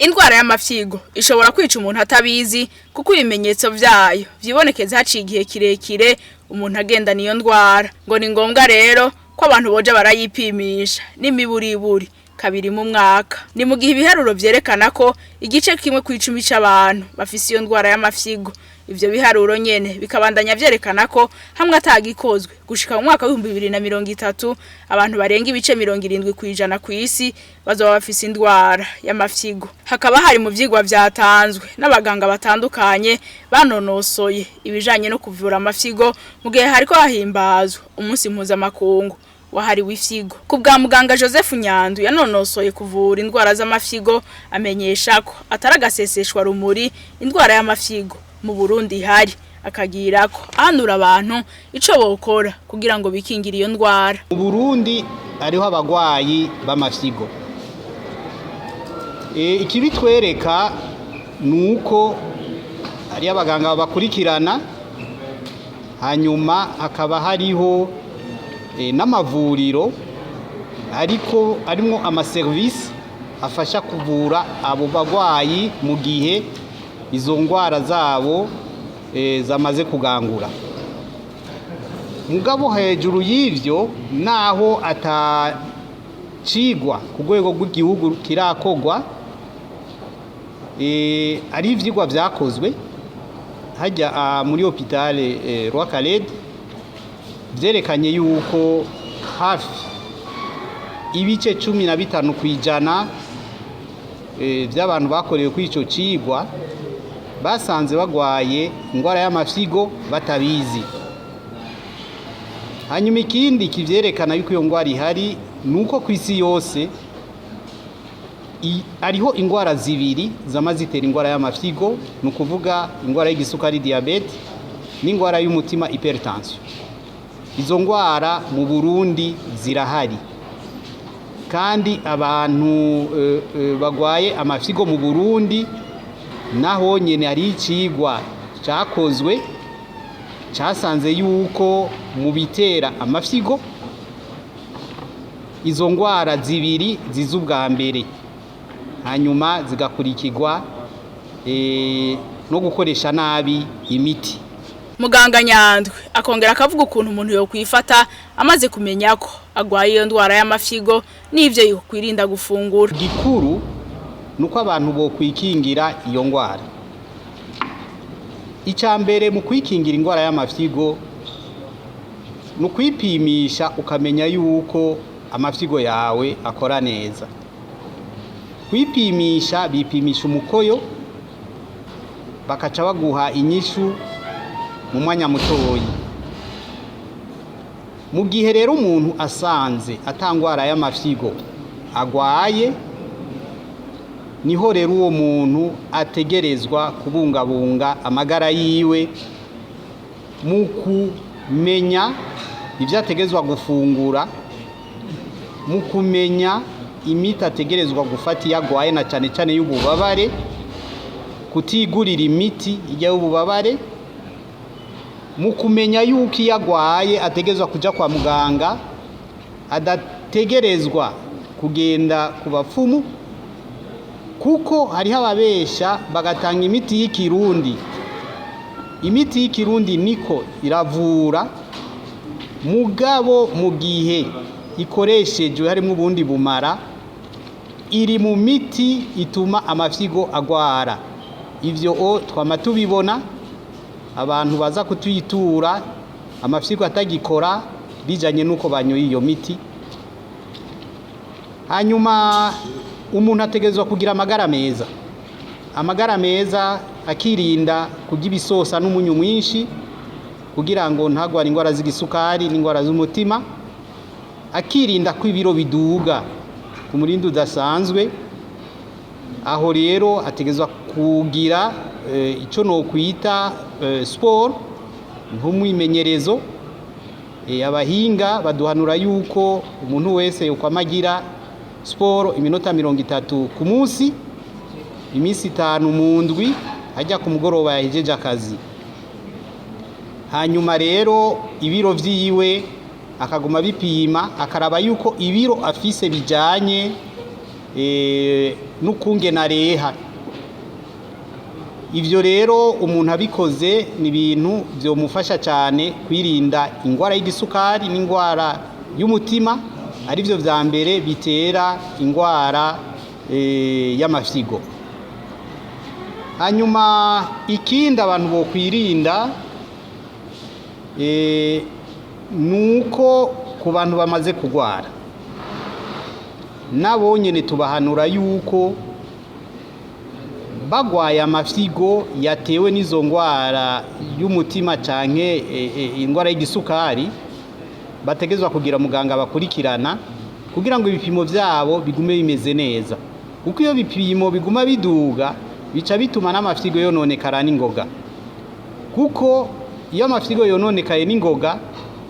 Indwara y'amafyigo ishobora kwica umuntu atabizi kuko ibimenyetso vyayo vyibonekeza haciye igihe kirekire umuntu agenda niyo ndwara. Ngo ni ngombwa rero ko abantu boja barayipimisha n'imiburiburi kabiri mu mwaka. Ni mu gihe ibiharuro vyerekana ko igice kimwe ku 10 c'abantu bafise iyo ndwara y'amafyigo. Ivyo biharuro nyene bikabandanya vyerekana ko hamwe atagikozwe gushika mu mwaka wa 2030 abantu barenga ibice 70% kw'isi bazoba bafise indwara y'amafyigo. Hakaba hari mu vyigwa vyatanzwe n'abaganga batandukanye banonosoye ibijanye no kuvura amafyigo mu gihe hariko hahimbazwa umunsi mpuzamakungu wahariwe ifyigo. Ku bwa muganga Joseph Nyandu yanonosoye kuvura indwara z'amafyigo amenyesha ko ataragaseseshwa rumuri indwara y'amafyigo mu Burundi hari akagira ko ahanura abantu ico bokora kugira ngo bikingire iyo ndwara. Mu Burundi hariho abagwayi b'amafyigo. Ikibitwereka nuko ari abaganga bakurikirana, hanyuma hakaba hariho n'amavuriro ariko arimo amaservice afasha kuvura abo bagwayi mu gihe izo ndwara zabo zamaze kugangura. Mugabo hejuru y'ivyo naho atacigwa ku rwego rw'igihugu kirakogwa, ari ivyigwa vyakozwe hajya muri hôpital Roi Khaled vyerekanye yuko hafi ibice 15 kwijana vy'abantu bakorewe kuri ico cigwa basanze bagwaye indwara y'amafyigo batabizi. Hanyuma ikindi kivyerekana yuko iyo ndwara ihari nuko kw'isi yose ariho indwara zibiri zamazitera indwara y'amafyigo, nukuvuga indwara y'igisukari diabete n'indwara y'umutima hypertension. Izo ndwara mu Burundi zirahari kandi abantu bagwaye amafyigo mu Burundi naho nyene ari icigwa cakozwe casanze yuko mu bitera amafyigo izo ndwara zibiri zizubwa mbere, hanyuma zigakurikirwa no gukoresha nabi imiti. Muganga Nyandwi akongera akavuga ukuntu umuntu yo kwifata amaze kumenya ko agwaye iyo ndwara y'amafyigo n'ivyo yokwirinda gufungura. Gikuru nuko abantu bo kwikingira iyo ndwara. Icambere mu kwikingira indwara y'amafyigo no kwipimisha ukamenya yuko amafyigo yawe akora neza. Kwipimisha bipimisha umukoyo bakaca baguha inyishu mu mwanya mutoyi. Mu gihe rero umuntu asanze atangwara y'amafyigo agwaye, niho rero uwo muntu ategerezwa kubungabunga amagara yiwe mu kumenya ivyo ategerezwa gufungura, mu kumenya imiti ategerezwa gufata iyo agwaye na cane cane y'ububabare, kutigurira imiti y'ububabare, mu kumenya yuko iyo agwaye ategerezwa kuja kwa muganga, adategerezwa kugenda ku bapfumu kuko hariho ababesha bagatanga imiti y'ikirundi. Imiti y'ikirundi niko iravura, mugabo mu gihe ikoreshejwe harimo ubundi bumara iri mu miti ituma amafyigo agwara. Ivyo twama tubibona abantu baza kutuyitura amafyigo atagikora bijanye nuko banyoye iyo miti. Hanyuma umuntu ategerezwa kugira amagara meza. Amagara meza akirinda kurya ibisosa n'umunyu mwinshi kugira ngo ntagwara indwara z'igisukari n'indwara z'umutima, akirinda ko ibiro biduga ku murindi udasanzwe. Aho rero ategerezwa kugira ico no kwita sport nk'umwimenyerezo. Abahinga baduhanura yuko umuntu wese yokwamagira sport iminota 30 ku munsi, imisi 5 mu ndwi, ajya ku mugoroba yahejeje akazi. Hanyuma rero ibiro vyiwe akaguma bipima akaraba yuko ibiro afise bijanye n'ukungena areha. Ivyo rero umuntu abikoze ni ibintu vyomufasha cyane kwirinda ingwara y'igisukari n'ingwara y'umutima, ari byo vya mbere bitera ingwara y'amafyigo. Hanyuma ikindi abantu bo kwirinda nuko ku bantu bamaze kugwara nabo nyene tubahanura yuko bagwaye amafyigo yatewe n'izo ngwara y'umutima canke ingwara y'igisukari, bategezwa kugira muganga bakurikirana kugira ngo ibipimo vyabo bigume bimeze neza, kuko iyo bipimo biguma biduga bica bituma n'amafyigo yononekara n'ingoga, kuko iyo amafyigo yononekaye n'ingoga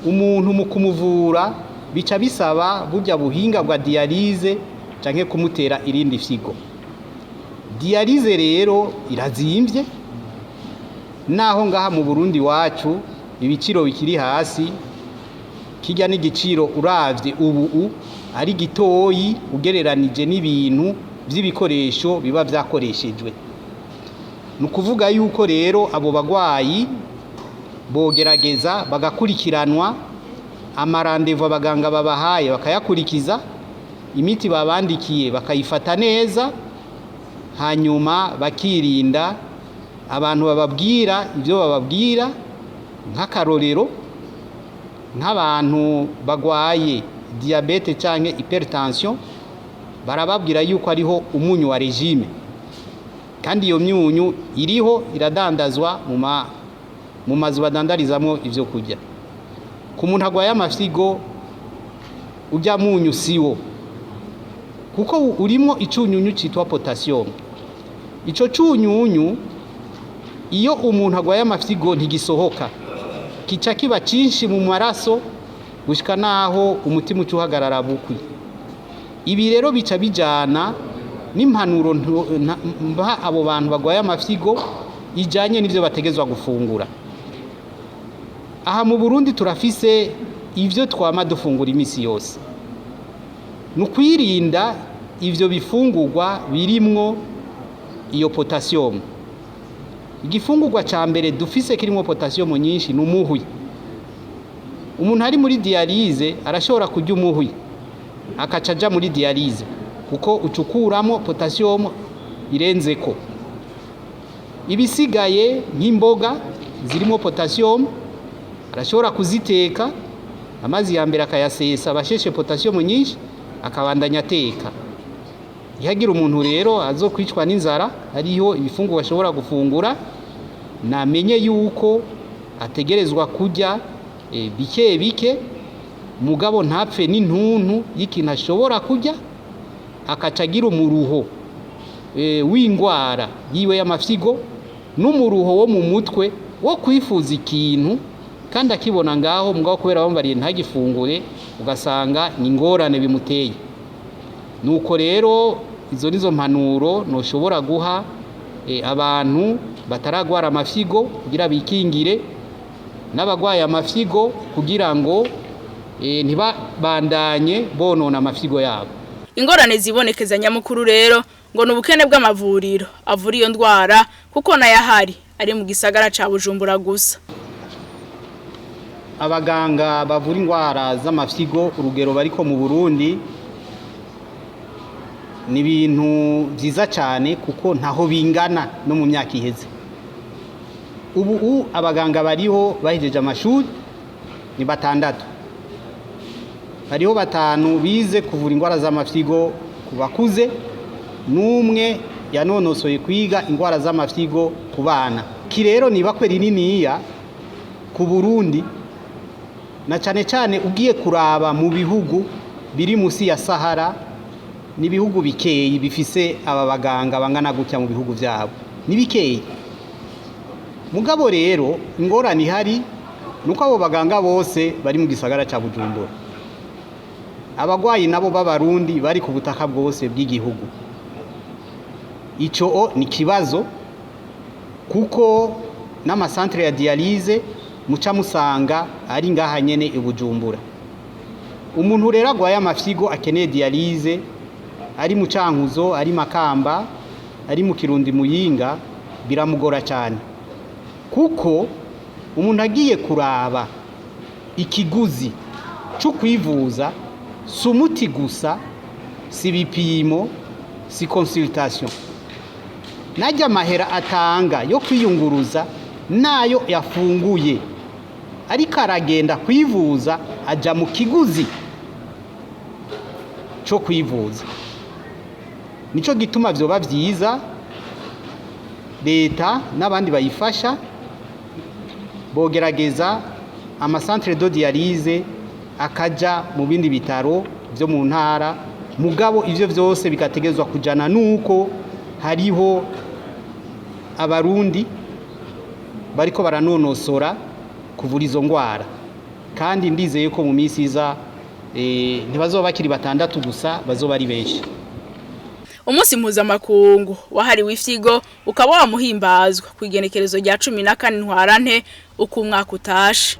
umuntu mu kumuvura bica bisaba burya buhinga bwa dialyse canke kumutera irindi fyigo. Dialyse rero irazimvye, naho ngaha mu Burundi wacu ibiciro bikiri hasi, kijya n'igiciro uravye ubu ari gitoyi ugereranije n'ibintu vy'ibikoresho biba vyakoreshejwe. Nukuvuga yuko rero abo bagwayi bogerageza bagakurikiranwa, amarandevu abaganga babahaye bakayakurikiza, imiti babandikiye bakayifata neza, hanyuma bakirinda abantu bababwira ibyo bababwira. Nk'akarorero, nk'abantu bagwaye diabete canke hypertension barababwira yuko ariho umunyu wa regime, kandi iyo myunyu iriho iradandazwa mu mazu badandarizamo ivyo kurya. Ku muntu agwaye amafyigo ujya munyu siwo, kuko urimo icunyunyu citwa potassium. Ico cunyunyu iyo umuntu agwaye amafyigo ntigisohoka, kica kiba cinshi mu maraso gushika naho umutima ucuhagarara bukwi. Ibi rero bica bijana n'impanuro mba abo bantu bagwaye amafyigo ijanye n'ivyo bategezwa gufungura. Aha mu Burundi turafise ivyo twama dufungura imisi yose, nukwirinda ivyo bifungurwa birimwo iyo potassium. Igifungurwa ca mbere dufise kirimo potassium nyinshi n'umuhwi. Umuntu ari muri dialyse arashobora kurya umuhwi akacaja muri dialyse, kuko ucukuramo potassium irenzeko. Ibisigaye nk'imboga zirimo potassium arashobora kuziteka, amazi ya mbere akayasesa abasheshe potassium nyinshi akabandanya ateka. Ihagira umuntu rero azokwicwa n'inzara, hariho ibifungurwa ashobora gufungura, namenye yuko ategerezwa kurya bike bike, mugabo ntapfe n'intuntu y'ikintu ashobora kurya, akacagira umuruho w'ingwara yiwe y'amafyigo n'umuruho wo mu mutwe wo kwifuza ikintu kandi akibona ngaho, mugabo kubera bambariye ntagifungure ugasanga ni ingorane bimuteye. Nuko rero izo nizo mpanuro noshobora guha abantu bataragwara amafyigo kugira bikingire, n'abagwaye amafyigo kugira ngo ntibabandanye bonona amafyigo yabo. Ingorane zibonekeza nyamukuru rero ngo n'ubukene bw'amavuriro avura iyo ndwara, kuko nayahari ari mu gisagara ca Bujumbura gusa. Abaganga bavura ingwara z'amafyigo urugero bariko mu Burundi ni ibintu byiza cyane, kuko ntaho bingana no mu myaka iheze. Ubu abaganga bariho bahejeje amashuri ni 6. Hariho 5 bize kuvura ingwara z'amafyigo ku bakuze, n'umwe yanonosoye kwiga ingwara z'amafyigo ku bana. Ki rero niba kwe rininiya ku Burundi, na cyane cyane ugiye kuraba mu bihugu biri musi ya Sahara, ni bihugu bikeyi bifise aba baganga bangana gutya mu bihugu byabo, ni bikeyi. Mugabo rero ingorane ihari nuko abo baganga bose bari mu gisagara ca Bujumbura. Abagwayi nabo b'abarundi bari ku butaka bwose bw'igihugu. Ico ni kibazo, kuko n'amasantre ya dialyse muca musanga ari ngaha nyene i Bujumbura. Umuntu rero agwaye amafyigo akeneye dialyse ari mu Cankuzo, ari Makamba, ari mu Kirundi, Muyinga, biramugora cyane kuko umuntu agiye kuraba ikiguzi cyo kwivuza si umuti gusa, si ibipimo, si consultation, najya amahera atanga yo kwiyunguruza nayo yafunguye, ariko aragenda kwivuza ajya mu kiguzi cyo kwivuza. Nico gituma byoba byiza leta n'abandi bayifasha bogerageza amasantere de dialyse akaja mu bindi bitaro byo mu ntara, mugabo ivyo byose bikategezwa kujana nuko hariho abarundi bariko baranonosora kuvura izo ngwara, kandi ndizeye ko mu minsi iza ntibazoba bakiri batandatu gusa, bazoba ari benshi. Umunsi mpuzamakungu wahariwe ifyigo ukaba wamuhimbazwa ku igenekerezo rya 14 Ntwarante uko umwaka utashe.